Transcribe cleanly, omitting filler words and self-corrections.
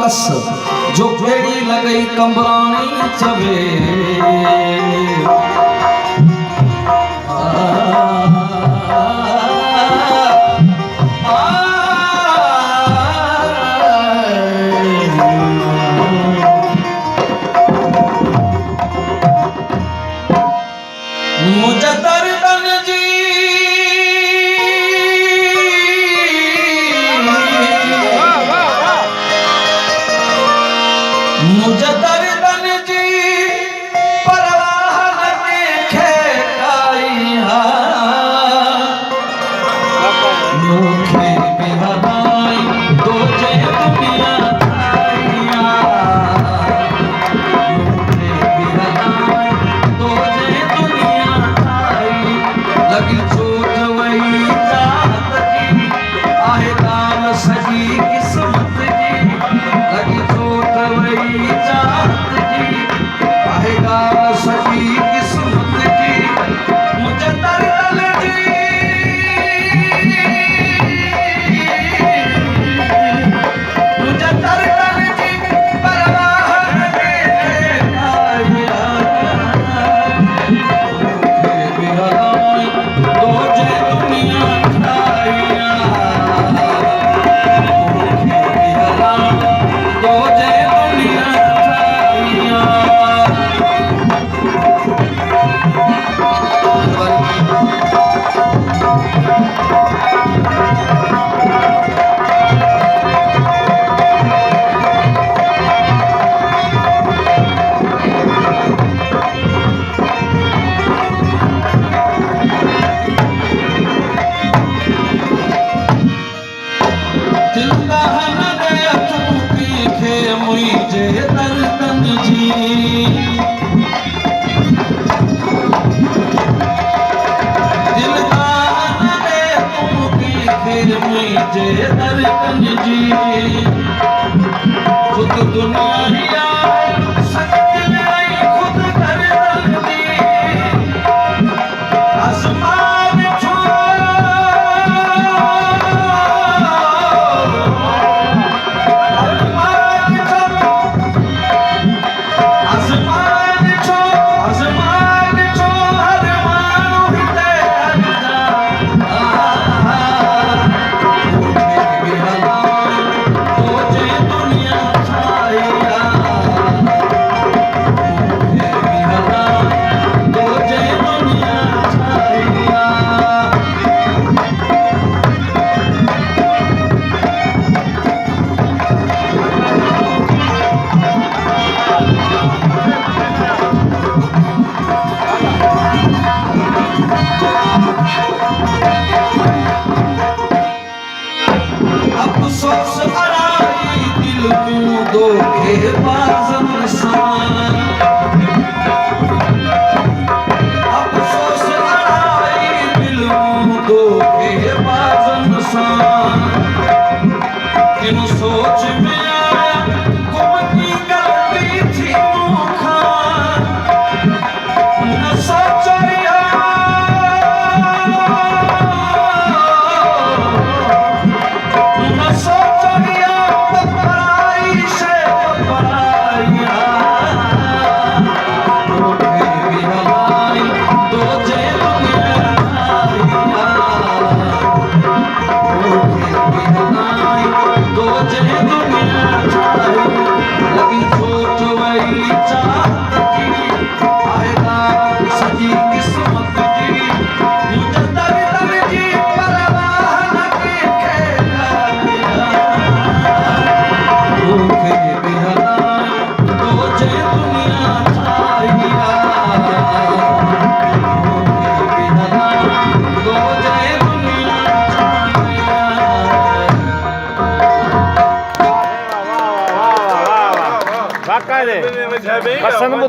कस जो भेड़ी लगई कंबरानी चवे मुझे दर्दन जी मुझे दर्दन जी परवाह न देखे काइया मुखे बिहराई दो जे दुनिया आइया मुखे बिहराई दो जे दुनिया आई लगी चोट वही चाहत की आहे दान सजी किस्मत की लगी चोट वही चाहत की आहे दान सजी किस्मत की मुझे दर्द लगी मुझे दर्द लगी परवाह न देखे आइया मुखे बिहराई दो जे दुनिया आइया मुखे बिहराई दो जे दुनिया आइया मुझे दर्दन जी दिल का दे तुम की फिर मुझे दर्दन जी खुद दुनिया सकती नहीं खुद दर्दन जी आसमान अफसोस अड़ाई दिल में धोखेबाज इंसान अफसोस अड़ाई दिल में धोखेबाज इंसान इन सोच में आया गुम की गलती थी मुखान न सोचा Bak hadi.